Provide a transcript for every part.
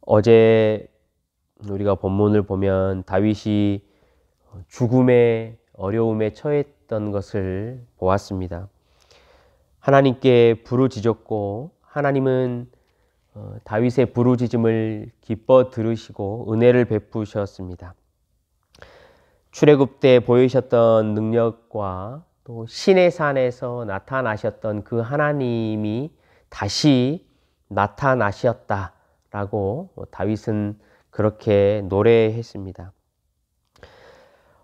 어제 우리가 본문을 보면 다윗이 죽음의 어려움에 처했던 것을 보았습니다. 하나님께 부르짖었고 하나님은 다윗의 부르짖음을 기뻐 들으시고 은혜를 베푸셨습니다. 출애굽 때 보이셨던 능력과 또 신의 산에서 나타나셨던 그 하나님이 다시 나타나셨다라고 다윗은 그렇게 노래했습니다.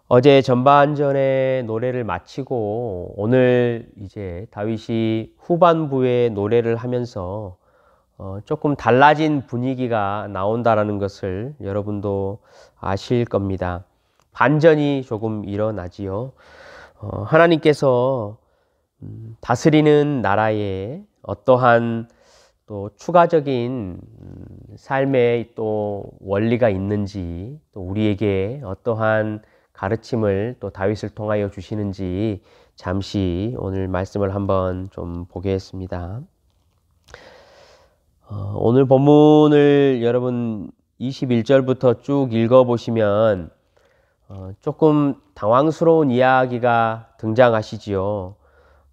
어제 전반전의 노래를 마치고 오늘 이제 다윗이 후반부의 노래를 하면서 조금 달라진 분위기가 나온다라는 것을 여러분도 아실 겁니다. 반전이 조금 일어나지요. 하나님께서 다스리는 나라에 어떠한 또 추가적인 삶의 또 원리가 있는지, 또 우리에게 어떠한 가르침을 또 다윗을 통하여 주시는지 잠시 오늘 말씀을 한번 좀 보겠습니다. 오늘 본문을 여러분 21절부터 쭉 읽어보시면 조금 당황스러운 이야기가 등장하시지요.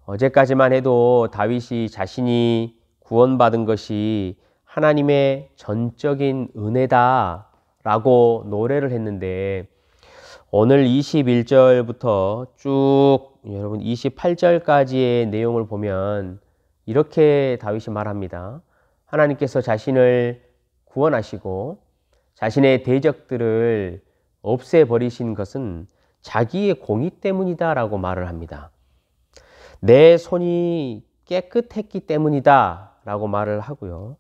어제까지만 해도 다윗이 자신이 구원받은 것이 하나님의 전적인 은혜다라고 노래를 했는데 오늘 21절부터 쭉 여러분 28절까지의 내용을 보면 이렇게 다윗이 말합니다. 하나님께서 자신을 구원하시고 자신의 대적들을 없애버리신 것은 자기의 공의 때문이다 라고 말을 합니다. 내 손이 깨끗했기 때문이다 라고 말을 하고요.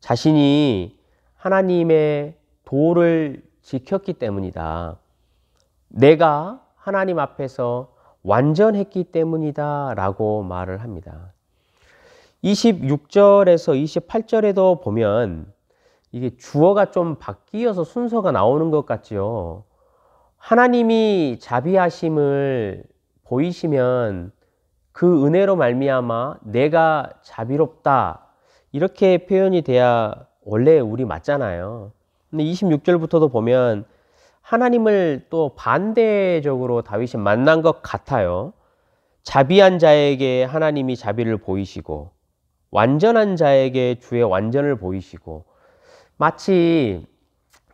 자신이 하나님의 도를 지켰기 때문이다. 내가 하나님 앞에서 완전했기 때문이다 라고 말을 합니다. 26절에서 28절에도 보면 이게 주어가 좀 바뀌어서 순서가 나오는 것 같지요. 하나님이 자비하심을 보이시면 그 은혜로 말미암아 내가 자비롭다 이렇게 표현이 돼야 원래 우리 맞잖아요. 근데 26절부터도 보면 하나님을 또 반대적으로 다윗이 만난 것 같아요. 자비한 자에게 하나님이 자비를 보이시고 완전한 자에게 주의 완전을 보이시고 마치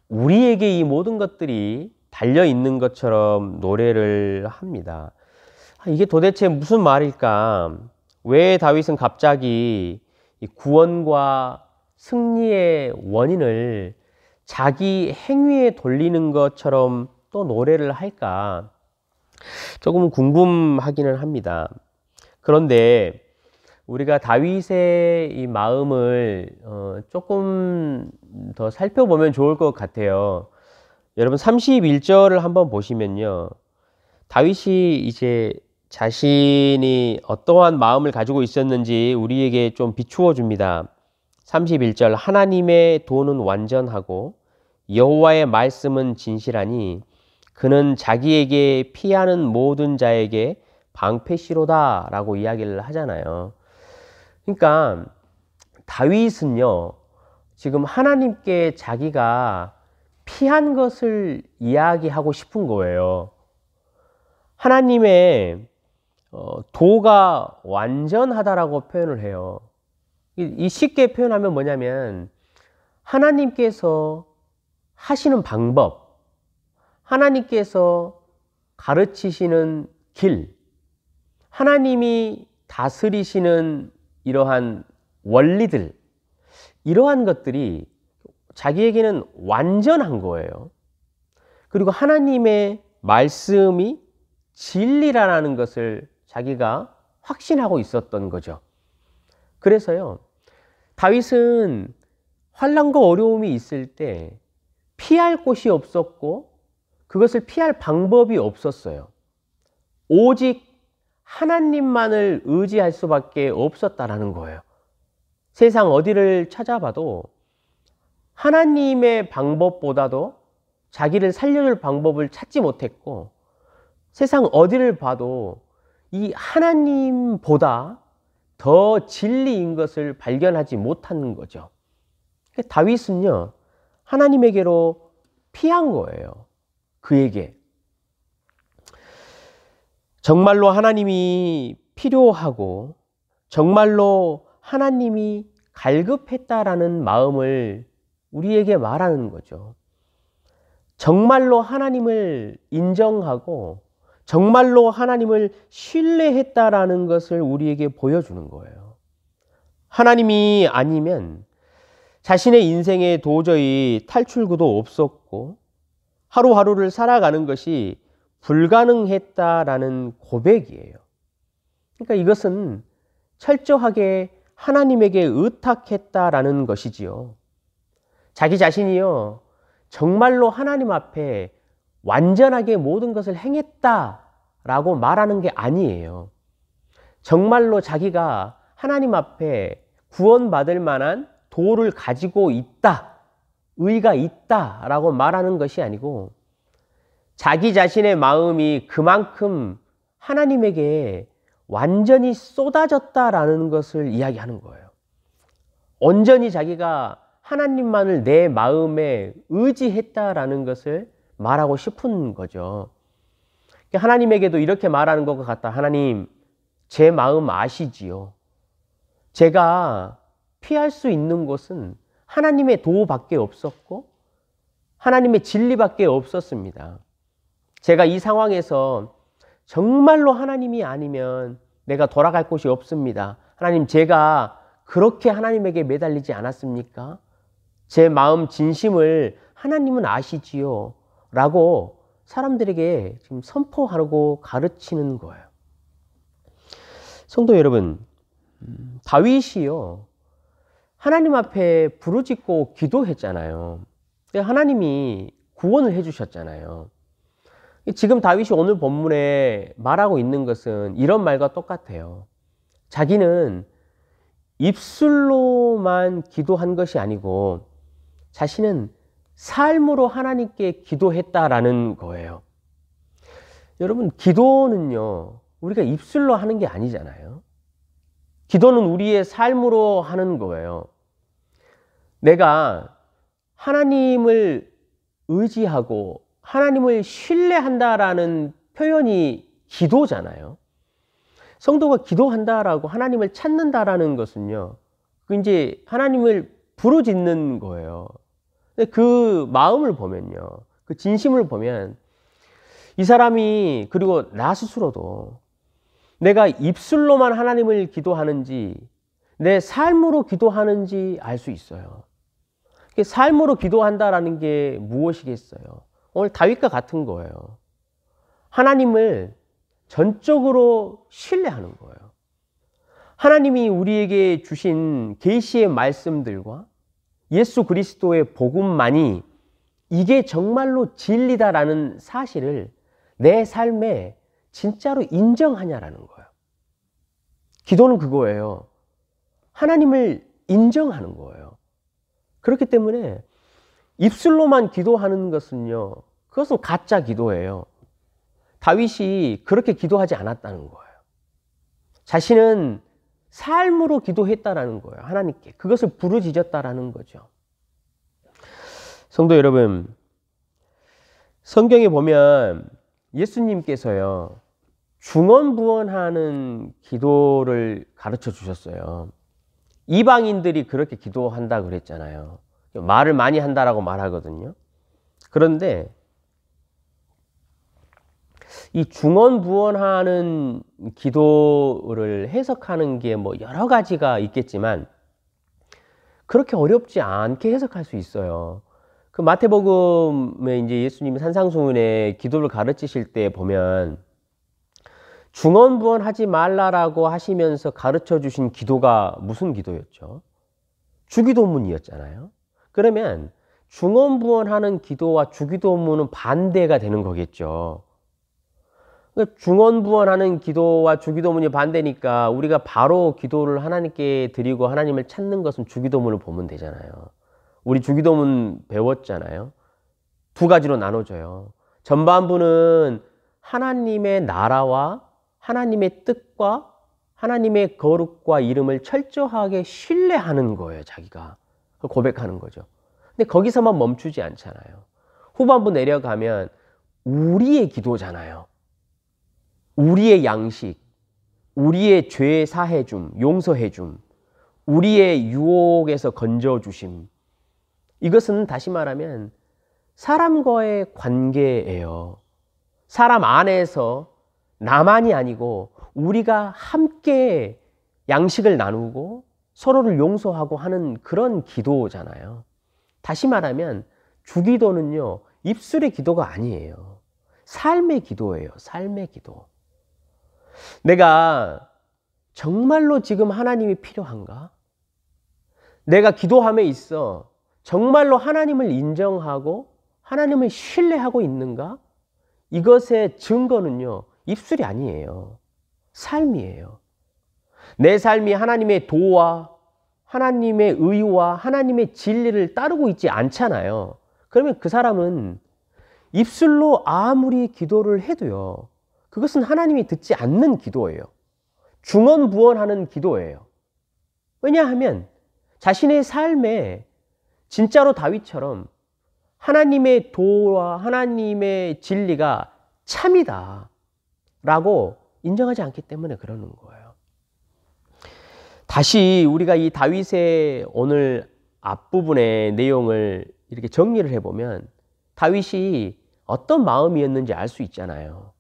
우리에게 이 모든 것들이 달려있는 것처럼 노래를 합니다. 이게 도대체 무슨 말일까? 왜 다윗은 갑자기 구원과 승리의 원인을 자기 행위에 돌리는 것처럼 또 노래를 할까? 조금 궁금하기는 합니다. 그런데 우리가 다윗의 이 마음을 조금 더 살펴보면 좋을 것 같아요. 여러분 31절을 한번 보시면요. 다윗이 이제 자신이 어떠한 마음을 가지고 있었는지 우리에게 좀 비추어 줍니다. 31절 하나님의 도는 완전하고 여호와의 말씀은 진실하니 그는 자기에게 피하는 모든 자에게 방패시로다 라고 이야기를 하잖아요. 그러니까 다윗은요 지금 하나님께 자기가 피한 것을 이야기하고 싶은 거예요. 하나님의 도가 완전하다라고 표현을 해요. 이 쉽게 표현하면 뭐냐면 하나님께서 하시는 방법, 하나님께서 가르치시는 길, 하나님이 다스리시는 이러한 원리들, 이러한 것들이 자기에게는 완전한 거예요. 그리고 하나님의 말씀이 진리라는 것을 자기가 확신하고 있었던 거죠. 그래서요, 다윗은 환난과 어려움이 있을 때 피할 곳이 없었고 그것을 피할 방법이 없었어요. 오직 하나님만을 의지할 수밖에 없었다라는 거예요. 세상 어디를 찾아봐도 하나님의 방법보다도 자기를 살려줄 방법을 찾지 못했고 세상 어디를 봐도 이 하나님보다 더 진리인 것을 발견하지 못하는 거죠. 다윗은요, 하나님에게로 피한 거예요. 그에게. 정말로 하나님이 필요하고 정말로 하나님이 갈급했다라는 마음을 우리에게 말하는 거죠. 정말로 하나님을 인정하고 정말로 하나님을 신뢰했다라는 것을 우리에게 보여주는 거예요. 하나님이 아니면 자신의 인생에 도저히 탈출구도 없었고 하루하루를 살아가는 것이 불가능했다라는 고백이에요. 그러니까 이것은 철저하게 하나님에게 의탁했다라는 것이지요. 자기 자신이요, 정말로 하나님 앞에 완전하게 모든 것을 행했다라고 말하는 게 아니에요. 정말로 자기가 하나님 앞에 구원받을 만한 도를 가지고 있다, 의가 있다라고 말하는 것이 아니고 자기 자신의 마음이 그만큼 하나님에게 완전히 쏟아졌다라는 것을 이야기하는 거예요. 온전히 자기가 하나님만을 내 마음에 의지했다라는 것을 말하고 싶은 거죠. 하나님에게도 이렇게 말하는 것 같다. 하나님, 제 마음 아시지요? 제가 피할 수 있는 곳은 하나님의 도밖에 없었고 하나님의 진리밖에 없었습니다. 제가 이 상황에서 정말로 하나님이 아니면 내가 돌아갈 곳이 없습니다. 하나님, 제가 그렇게 하나님에게 매달리지 않았습니까? 제 마음 진심을 하나님은 아시지요? 라고 사람들에게 지금 선포하고 가르치는 거예요. 성도 여러분, 다윗이요, 하나님 앞에 부르짖고 기도했잖아요. 하나님이 구원을 해주셨잖아요. 지금 다윗이 오늘 본문에 말하고 있는 것은 이런 말과 똑같아요. 자기는 입술로만 기도한 것이 아니고 자신은 삶으로 하나님께 기도했다라는 거예요. 여러분, 기도는요, 우리가 입술로 하는 게 아니잖아요. 기도는 우리의 삶으로 하는 거예요. 내가 하나님을 의지하고 하나님을 신뢰한다라는 표현이 기도잖아요. 성도가 기도한다라고 하나님을 찾는다라는 것은요, 이제 하나님을 부르짖는 거예요. 그 마음을 보면요, 그 진심을 보면 이 사람이, 그리고 나 스스로도 내가 입술로만 하나님을 기도하는지 내 삶으로 기도하는지 알 수 있어요. 삶으로 기도한다라는 게 무엇이겠어요? 오늘 다윗과 같은 거예요. 하나님을 전적으로 신뢰하는 거예요. 하나님이 우리에게 주신 계시의 말씀들과 예수 그리스도의 복음만이 이게 정말로 진리다라는 사실을 내 삶에 진짜로 인정하냐라는 거예요. 기도는 그거예요. 하나님을 인정하는 거예요. 그렇기 때문에 입술로만 기도하는 것은요, 그것은 가짜 기도예요. 다윗이 그렇게 기도하지 않았다는 거예요. 자신은 삶으로 기도했다라는 거예요. 하나님께 그것을 부르짖었다라는 거죠. 성도 여러분, 성경에 보면 예수님께서요, 중언부언하는 기도를 가르쳐 주셨어요. 이방인들이 그렇게 기도한다 그랬잖아요. 말을 많이 한다라고 말하거든요. 그런데 이 중언부언하는 기도를 해석하는 게 뭐 여러 가지가 있겠지만 그렇게 어렵지 않게 해석할 수 있어요. 그 마태복음에 이제 예수님이 산상수훈의 기도를 가르치실 때 보면 중언부언하지 말라라고 하시면서 가르쳐 주신 기도가 무슨 기도였죠? 주기도문이었잖아요. 그러면 중언부언하는 기도와 주기도문은 반대가 되는 거겠죠. 중언부언하는 기도와 주기도문이 반대니까 우리가 바로 기도를 하나님께 드리고 하나님을 찾는 것은 주기도문을 보면 되잖아요. 우리 주기도문 배웠잖아요. 두 가지로 나눠져요. 전반부는 하나님의 나라와 하나님의 뜻과 하나님의 거룩과 이름을 철저하게 신뢰하는 거예요. 자기가 고백하는 거죠. 근데 거기서만 멈추지 않잖아요. 후반부 내려가면 우리의 기도잖아요. 우리의 양식, 우리의 죄 사해줌, 용서해줌, 우리의 유혹에서 건져주심. 이것은 다시 말하면 사람과의 관계예요. 사람 안에서 나만이 아니고 우리가 함께 양식을 나누고 서로를 용서하고 하는 그런 기도잖아요. 다시 말하면 주기도는요, 입술의 기도가 아니에요. 삶의 기도예요. 삶의 기도. 내가 정말로 지금 하나님이 필요한가? 내가 기도함에 있어 정말로 하나님을 인정하고 하나님을 신뢰하고 있는가? 이것의 증거는요, 입술이 아니에요. 삶이에요. 내 삶이 하나님의 도와 하나님의 의와 하나님의 진리를 따르고 있지 않잖아요. 그러면 그 사람은 입술로 아무리 기도를 해도요, 그것은 하나님이 듣지 않는 기도예요. 중언부언하는 기도예요. 왜냐하면 자신의 삶에 진짜로 다윗처럼 하나님의 도와 하나님의 진리가 참이다 라고 인정하지 않기 때문에 그러는 거예요. 다시 우리가 이 다윗의 오늘 앞부분의 내용을 이렇게 정리를 해보면 다윗이 어떤 마음이었는지 알 수 있잖아요.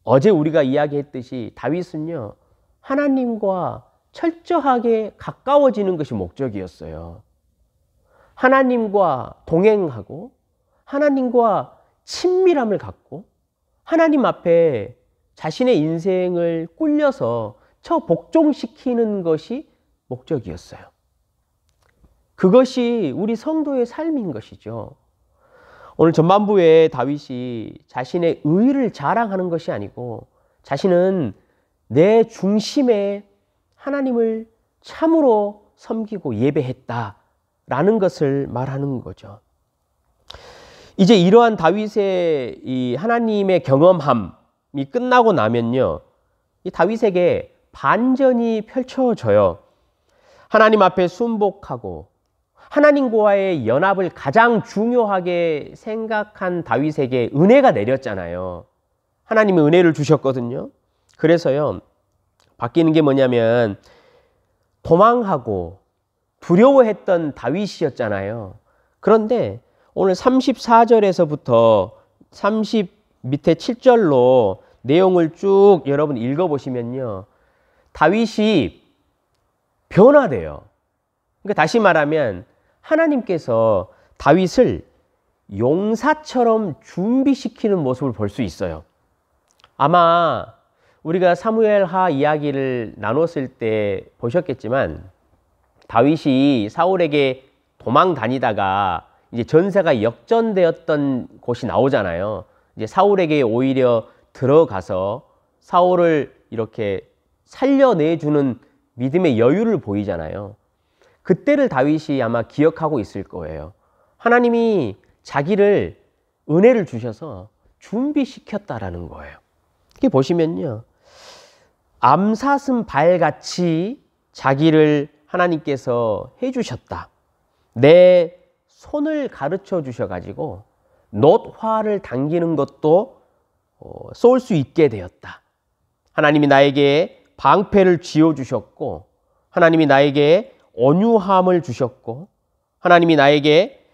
어제 우리가 이야기했듯이 다윗은요, 하나님과 철저하게 가까워지는 것이 목적이었어요. 하나님과 동행하고 하나님과 친밀함을 갖고 하나님 앞에 자신의 인생을 꿀려서 복종시키는 것이 목적이었어요. 그것이 우리 성도의 삶인 것이죠. 오늘 전반부에 다윗이 자신의 의를 자랑하는 것이 아니고 자신은 내 중심에 하나님을 참으로 섬기고 예배했다라는 것을 말하는 거죠. 이제 이러한 다윗의 이 하나님의 경험함이 끝나고 나면요, 이 다윗에게 반전이 펼쳐져요. 하나님 앞에 순복하고 하나님과의 연합을 가장 중요하게 생각한 다윗에게 은혜가 내렸잖아요. 하나님이 은혜를 주셨거든요. 그래서요, 바뀌는 게 뭐냐면 도망하고 두려워했던 다윗이었잖아요. 그런데 오늘 34절에서부터 30 밑에 7절로 내용을 쭉 여러분 읽어보시면요, 다윗이 변화돼요. 그러니까 다시 말하면 하나님께서 다윗을 용사처럼 준비시키는 모습을 볼 수 있어요. 아마 우리가 사무엘하 이야기를 나눴을 때 보셨겠지만 다윗이 사울에게 도망 다니다가 이제 전세가 역전되었던 곳이 나오잖아요. 이제 사울에게 오히려 들어가서 사울을 이렇게 살려내주는 믿음의 여유를 보이잖아요. 그때를 다윗이 아마 기억하고 있을 거예요. 하나님이 자기를 은혜를 주셔서 준비시켰다라는 거예요. 이렇게 보시면요, 암사슴 발같이 자기를 하나님께서 해주셨다. 내 손을 가르쳐 주셔가지고 놋화를 당기는 것도 쏠 수 있게 되었다. 하나님이 나에게 방패를 쥐어주셨고 하나님이 나에게 온유함을 주셨고 하나님이 나에게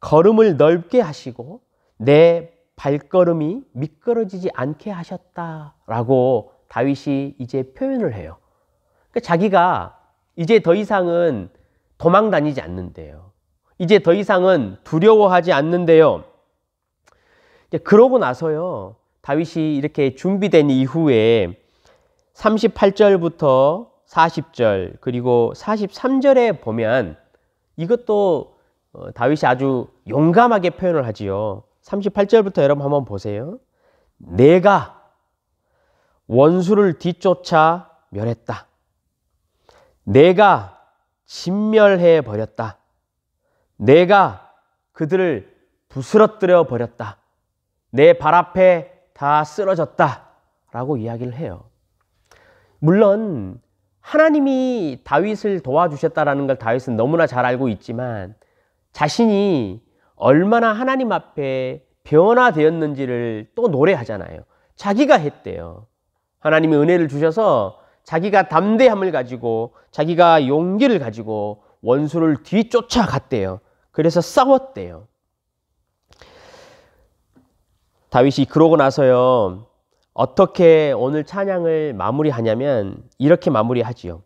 걸음을 넓게 하시고 내 발걸음이 미끄러지지 않게 하셨다라고 다윗이 이제 표현을 해요. 그러니까 자기가 이제 더 이상은 도망 다니지 않는데요. 이제 더 이상은 두려워하지 않는데요. 그러고 나서요, 다윗이 이렇게 준비된 이후에 38절부터 40절 그리고 43절에 보면 이것도 다윗이 아주 용감하게 표현을 하지요. 38절부터 여러분 한번 보세요. 내가 원수를 뒤쫓아 멸했다. 내가 진멸해 버렸다. 내가 그들을 부스러뜨려 버렸다. 내 발 앞에 다 쓰러졌다 라고 이야기를 해요. 물론 하나님이 다윗을 도와주셨다라는 걸 다윗은 너무나 잘 알고 있지만 자신이 얼마나 하나님 앞에 변화되었는지를 또 노래하잖아요. 자기가 했대요. 하나님이 은혜를 주셔서 자기가 담대함을 가지고 자기가 용기를 가지고 원수를 뒤쫓아갔대요. 그래서 싸웠대요. 다윗이 그러고 나서요, 어떻게 오늘 찬양을 마무리하냐면 이렇게 마무리하지요.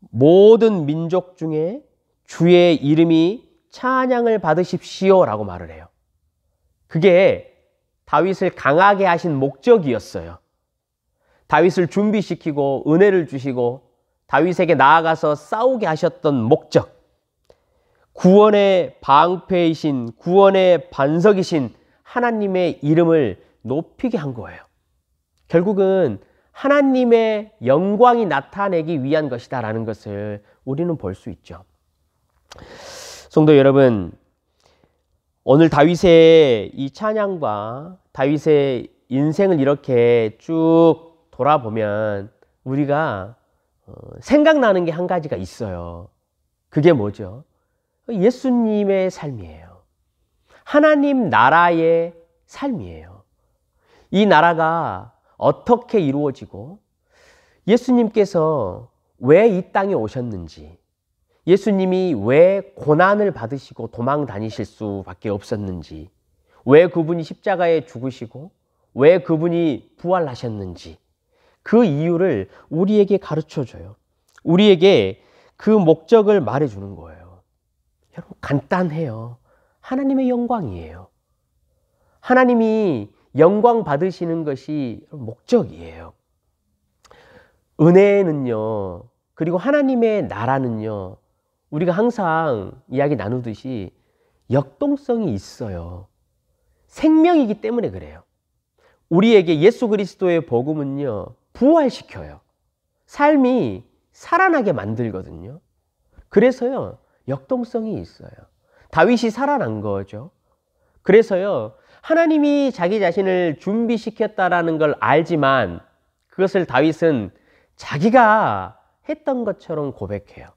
모든 민족 중에 주의 이름이 찬양을 받으십시오 라고 말을 해요. 그게 다윗을 강하게 하신 목적이었어요. 다윗을 준비시키고 은혜를 주시고 다윗에게 나아가서 싸우게 하셨던 목적, 구원의 방패이신, 구원의 반석이신 하나님의 이름을 높이게 한 거예요. 결국은 하나님의 영광이 나타내기 위한 것이다라는 것을 우리는 볼 수 있죠. 성도 여러분, 오늘 다윗의 이 찬양과 다윗의 인생을 이렇게 쭉 돌아보면 우리가 생각나는 게 한 가지가 있어요. 그게 뭐죠? 예수님의 삶이에요. 하나님 나라의 삶이에요. 이 나라가 어떻게 이루어지고 예수님께서 왜 이 땅에 오셨는지, 예수님이 왜 고난을 받으시고 도망 다니실 수밖에 없었는지, 왜 그분이 십자가에 죽으시고 왜 그분이 부활하셨는지 그 이유를 우리에게 가르쳐줘요. 우리에게 그 목적을 말해주는 거예요. 여러분, 간단해요. 하나님의 영광이에요. 하나님이 영광 받으시는 것이 목적이에요. 은혜는요, 그리고 하나님의 나라는요, 우리가 항상 이야기 나누듯이 역동성이 있어요. 생명이기 때문에 그래요. 우리에게 예수 그리스도의 복음은요, 부활시켜요. 삶이 살아나게 만들거든요. 그래서요, 역동성이 있어요. 다윗이 살아난 거죠. 그래서요, 하나님이 자기 자신을 준비시켰다라는 걸 알지만 그것을 다윗은 자기가 했던 것처럼 고백해요.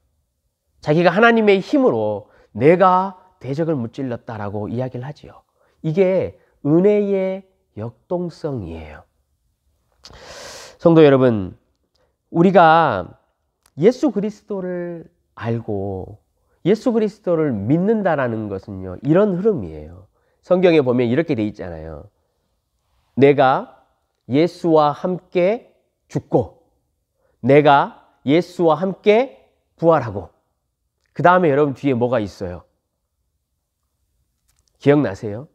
자기가 하나님의 힘으로 내가 대적을 무찔렀다라고 이야기를 하지요. 이게 은혜의 역동성이에요. 성도 여러분, 우리가 예수 그리스도를 알고 예수 그리스도를 믿는다라는 것은요, 이런 흐름이에요. 성경에 보면 이렇게 돼 있잖아요. 내가 예수와 함께 죽고 내가 예수와 함께 부활하고, 그 다음에 여러분 뒤에 뭐가 있어요? 기억나세요?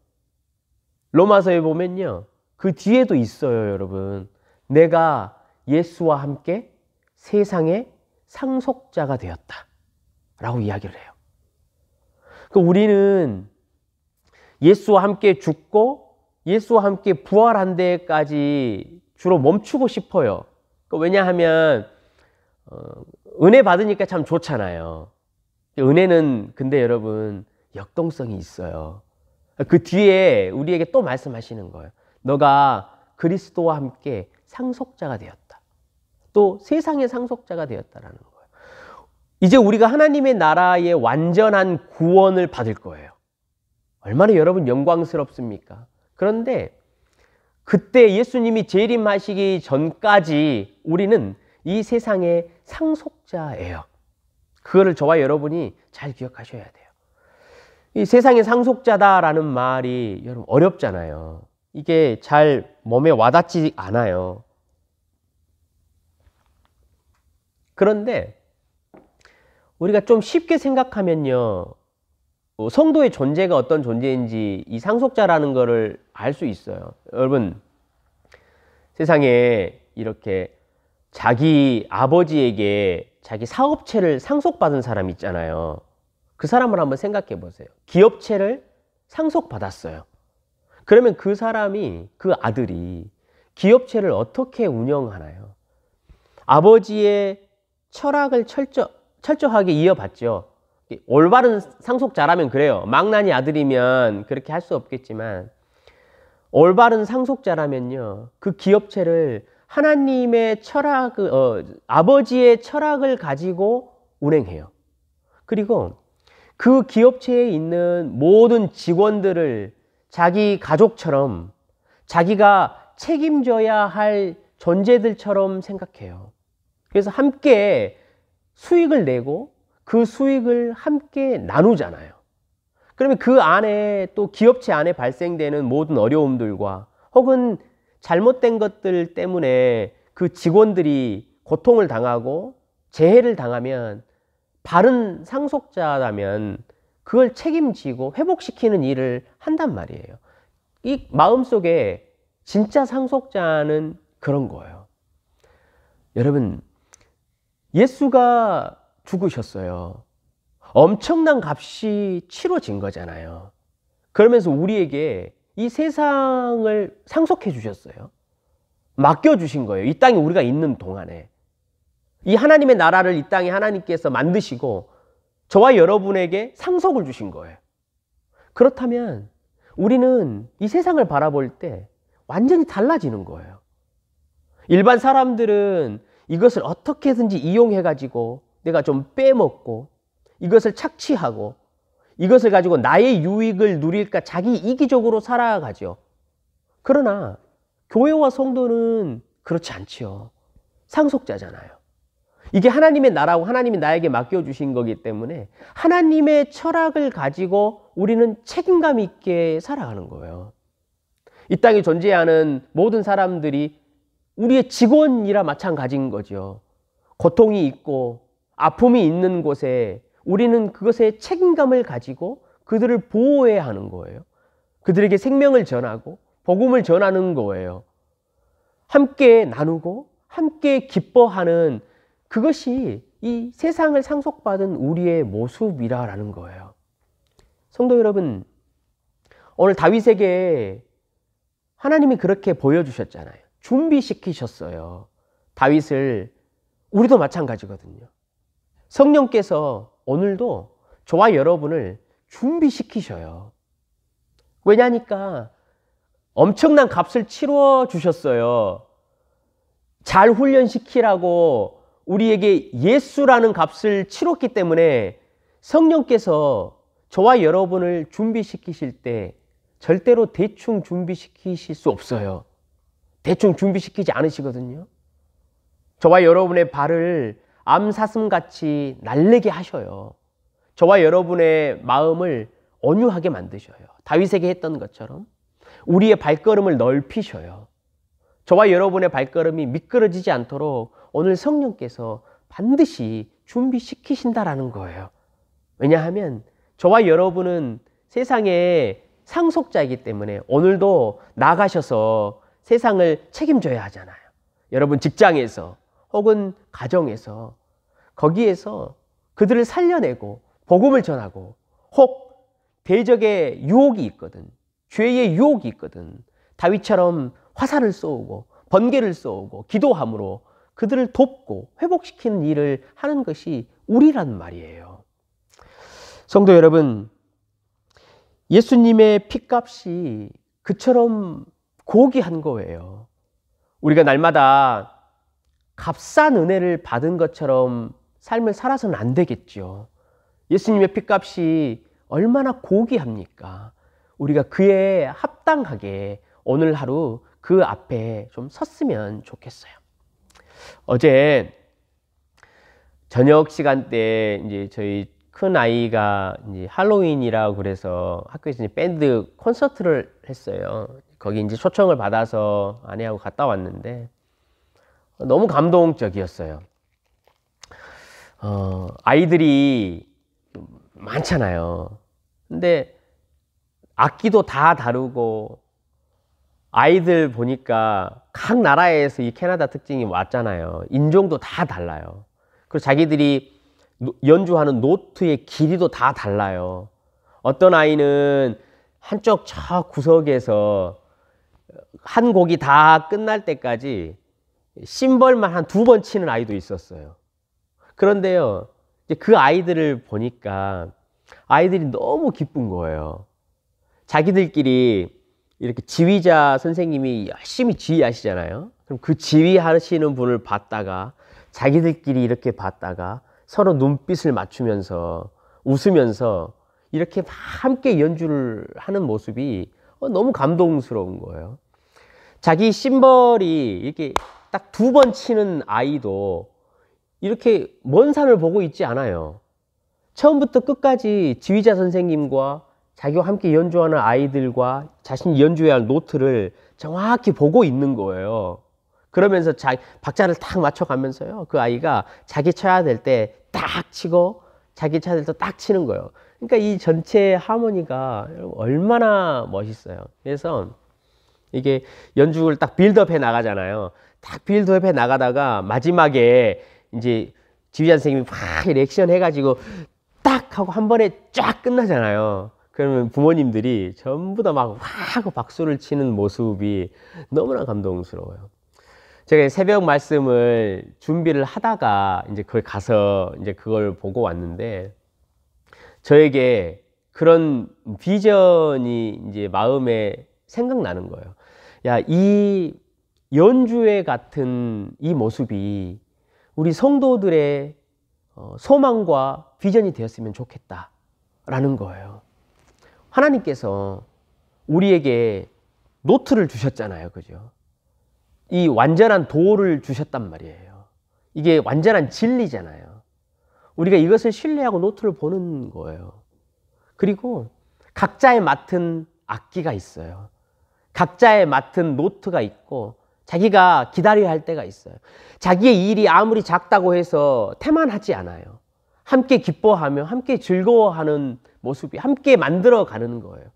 로마서에 보면요, 그 뒤에도 있어요. 여러분, 내가 예수와 함께 세상의 상속자가 되었다 라고 이야기를 해요. 그러니까 우리는 예수와 함께 죽고 예수와 함께 부활한 데까지 주로 멈추고 싶어요. 왜냐하면 은혜 받으니까 참 좋잖아요. 은혜는 근데 여러분 역동성이 있어요. 그 뒤에 우리에게 또 말씀하시는 거예요. 너가 그리스도와 함께 상속자가 되었다. 또 세상의 상속자가 되었다라는 거예요. 이제 우리가 하나님의 나라의 완전한 구원을 받을 거예요. 얼마나 여러분 영광스럽습니까? 그런데 그때 예수님이 재림하시기 전까지 우리는 이 세상의 상속자예요. 그거를 저와 여러분이 잘 기억하셔야 돼요. 이 세상의 상속자다라는 말이 여러분 어렵잖아요. 이게 잘 몸에 와닿지 않아요. 그런데 우리가 좀 쉽게 생각하면요, 성도의 존재가 어떤 존재인지 이 상속자라는 거를 알 수 있어요. 여러분, 세상에 이렇게 자기 아버지에게 자기 사업체를 상속받은 사람 있잖아요. 그 사람을 한번 생각해 보세요. 기업체를 상속받았어요. 그러면 그 사람이, 그 아들이 기업체를 어떻게 운영하나요? 아버지의 철학을 철저하게 이어받죠. 올바른 상속자라면 그래요. 망나니 아들이면 그렇게 할 수 없겠지만, 올바른 상속자라면요, 그 기업체를 하나님의 아버지의 철학을 가지고 운행해요. 그리고 그 기업체에 있는 모든 직원들을 자기 가족처럼 자기가 책임져야 할 존재들처럼 생각해요. 그래서 함께 수익을 내고 그 수익을 함께 나누잖아요. 그러면 그 안에 또 기업체 안에 발생되는 모든 어려움들과 혹은 잘못된 것들 때문에 그 직원들이 고통을 당하고 재해를 당하면 바른 상속자라면 그걸 책임지고 회복시키는 일을 한단 말이에요. 이 마음속에 진짜 상속자는 그런 거예요. 여러분, 예수가 죽으셨어요. 엄청난 값이 치러진 거잖아요. 그러면서 우리에게 이 세상을 상속해 주셨어요. 맡겨 주신 거예요. 이 땅에 우리가 있는 동안에. 이 하나님의 나라를 이 땅에 하나님께서 만드시고 저와 여러분에게 상속을 주신 거예요. 그렇다면 우리는 이 세상을 바라볼 때 완전히 달라지는 거예요. 일반 사람들은 이것을 어떻게든지 이용해 가지고 내가 좀 빼먹고 이것을 착취하고 이것을 가지고 나의 유익을 누릴까 자기 이기적으로 살아가죠. 그러나 교회와 성도는 그렇지 않지요. 상속자잖아요. 이게 하나님의 나라고 하나님이 나에게 맡겨주신 거기 때문에 하나님의 철학을 가지고 우리는 책임감 있게 살아가는 거예요. 이 땅에 존재하는 모든 사람들이 우리의 직원이라 마찬가지인 거죠. 고통이 있고 아픔이 있는 곳에 우리는 그것에 책임감을 가지고 그들을 보호해야 하는 거예요. 그들에게 생명을 전하고 복음을 전하는 거예요. 함께 나누고 함께 기뻐하는 그것이 이 세상을 상속받은 우리의 모습이라는 거예요. 성도 여러분, 오늘 다윗에게 하나님이 그렇게 보여주셨잖아요. 준비시키셨어요. 다윗을. 우리도 마찬가지거든요. 성령께서 오늘도 저와 여러분을 준비시키셔요. 왜냐니까 엄청난 값을 치러 주셨어요. 잘 훈련시키라고 우리에게 예수라는 값을 치렀기 때문에 성령께서 저와 여러분을 준비시키실 때 절대로 대충 준비시키실 수 없어요. 대충 준비시키지 않으시거든요. 저와 여러분의 발을 암사슴같이 날래게 하셔요. 저와 여러분의 마음을 온유하게 만드셔요. 다윗에게 했던 것처럼 우리의 발걸음을 넓히셔요. 저와 여러분의 발걸음이 미끄러지지 않도록 오늘 성령께서 반드시 준비시키신다라는 거예요. 왜냐하면 저와 여러분은 세상의 상속자이기 때문에 오늘도 나가셔서 세상을 책임져야 하잖아요. 여러분 직장에서 혹은 가정에서 거기에서 그들을 살려내고 복음을 전하고 혹 대적의 유혹이 있거든. 죄의 유혹이 있거든. 다윗처럼 화살을 쏘고 번개를 쏘고 기도함으로 그들을 돕고 회복시키는 일을 하는 것이 우리란 말이에요. 성도 여러분, 예수님의 핏값이 그처럼 고귀한 거예요. 우리가 날마다 값싼 은혜를 받은 것처럼 삶을 살아서는 안 되겠죠. 예수님의 핏값이 얼마나 고귀합니까? 우리가 그에 합당하게 오늘 하루 그 앞에 좀 섰으면 좋겠어요. 어제 저녁 시간 때 이제 저희 큰 아이가 이제 할로윈이라고 그래서 학교에서 이제 밴드 콘서트를 했어요. 거기 이제 초청을 받아서 아내하고 갔다 왔는데 너무 감동적이었어요. 아이들이 많잖아요. 근데 악기도 다 다르고 아이들 보니까 각 나라에서 이 캐나다 특징이 왔잖아요. 인종도 다 달라요. 그리고 자기들이 연주하는 노트의 길이도 다 달라요. 어떤 아이는 한쪽 저 구석에서 한 곡이 다 끝날 때까지 심벌만 한 2번 치는 아이도 있었어요. 그런데요, 그 아이들을 보니까 아이들이 너무 기쁜 거예요. 자기들끼리 이렇게 지휘자 선생님이 열심히 지휘하시잖아요. 그럼 그 지휘하시는 분을 봤다가 자기들끼리 이렇게 봤다가 서로 눈빛을 맞추면서 웃으면서 이렇게 막 함께 연주를 하는 모습이 너무 감동스러운 거예요. 자기 심벌이 이렇게 딱 2번 치는 아이도 이렇게 먼 산을 보고 있지 않아요. 처음부터 끝까지 지휘자 선생님과 자기와 함께 연주하는 아이들과 자신이 연주해야 할 노트를 정확히 보고 있는 거예요. 그러면서 박자를 딱 맞춰가면서요, 그 아이가 자기 쳐야 될 때 딱 치고 자기 쳐야 될 때 딱 치는 거예요. 그러니까 이 전체 하모니가 얼마나 멋있어요. 그래서 이게 연주를 딱 빌드업 해 나가잖아요. 딱 빌드업 해 나가다가 마지막에 이제 지휘자 선생님이 막 리액션 해가지고 딱 하고 한 번에 쫙 끝나잖아요. 그러면 부모님들이 전부 다 막 하고 박수를 치는 모습이 너무나 감동스러워요. 제가 새벽 말씀을 준비를 하다가 이제 거기 가서 이제 그걸 보고 왔는데, 저에게 그런 비전이 이제 마음에 생각나는 거예요. 야, 이 연주회 같은 이 모습이 우리 성도들의 소망과 비전이 되었으면 좋겠다라는 거예요. 하나님께서 우리에게 노트를 주셨잖아요. 그죠? 이 완전한 도를 주셨단 말이에요. 이게 완전한 진리잖아요. 우리가 이것을 신뢰하고 노트를 보는 거예요. 그리고 각자의 맡은 악기가 있어요. 각자의 맡은 노트가 있고 자기가 기다려야 할 때가 있어요. 자기의 일이 아무리 작다고 해서 태만하지 않아요. 함께 기뻐하며 함께 즐거워하는 모습이 함께 만들어가는 거예요.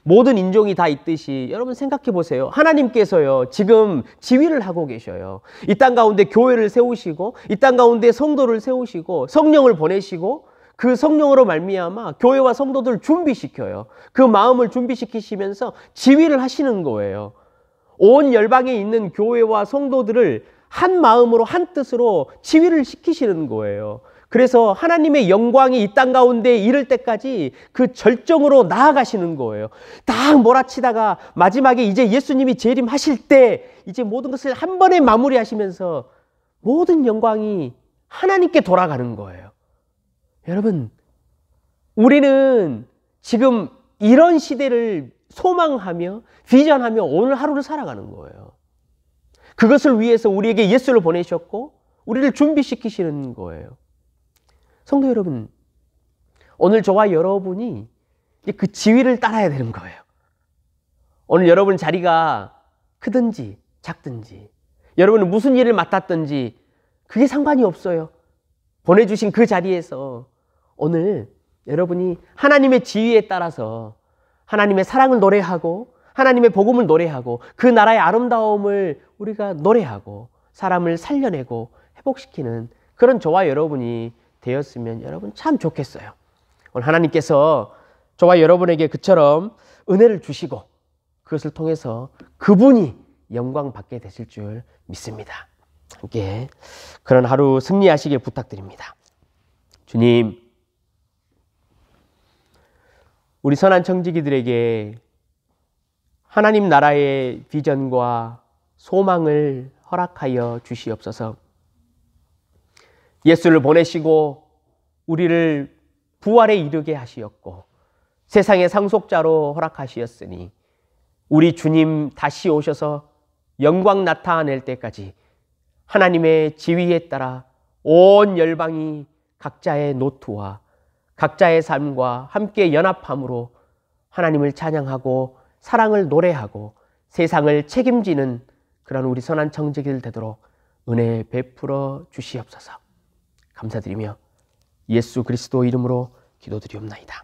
모든 인종이 다 있듯이 여러분 생각해 보세요. 하나님께서요, 지금 지휘를 하고 계셔요. 이 땅 가운데 교회를 세우시고 이 땅 가운데 성도를 세우시고 성령을 보내시고 그 성령으로 말미암아 교회와 성도들을 준비시켜요. 그 마음을 준비시키시면서 지휘를 하시는 거예요. 온 열방에 있는 교회와 성도들을 한 마음으로 한 뜻으로 지휘를 시키시는 거예요. 그래서 하나님의 영광이 이 땅 가운데 이를 때까지 그 절정으로 나아가시는 거예요. 딱 몰아치다가 마지막에 이제 예수님이 재림하실 때 이제 모든 것을 한 번에 마무리하시면서 모든 영광이 하나님께 돌아가는 거예요. 여러분, 우리는 지금 이런 시대를 소망하며 비전하며 오늘 하루를 살아가는 거예요. 그것을 위해서 우리에게 예수를 보내셨고 우리를 준비시키시는 거예요. 성도 여러분, 오늘 저와 여러분이 그 지위를 따라야 되는 거예요. 오늘 여러분 자리가 크든지 작든지, 여러분은 무슨 일을 맡았든지 그게 상관이 없어요. 보내주신 그 자리에서 오늘 여러분이 하나님의 지위에 따라서 하나님의 사랑을 노래하고 하나님의 복음을 노래하고 그 나라의 아름다움을 우리가 노래하고 사람을 살려내고 회복시키는 그런 저와 여러분이 되었으면 여러분 참 좋겠어요. 오늘 하나님께서 저와 여러분에게 그처럼 은혜를 주시고 그것을 통해서 그분이 영광 받게 되실 줄 믿습니다. 함께 그런 하루 승리하시길 부탁드립니다. 주님, 우리 선한 청지기들에게 하나님 나라의 비전과 소망을 허락하여 주시옵소서. 예수를 보내시고 우리를 부활에 이르게 하시었고 세상의 상속자로 허락하시었으니 우리 주님 다시 오셔서 영광 나타낼 때까지 하나님의 지위에 따라 온 열방이 각자의 노트와 각자의 삶과 함께 연합함으로 하나님을 찬양하고 사랑을 노래하고 세상을 책임지는 그런 우리 선한 청지기들 되도록 은혜 베풀어 주시옵소서. 감사드리며 예수 그리스도 이름으로 기도드리옵나이다.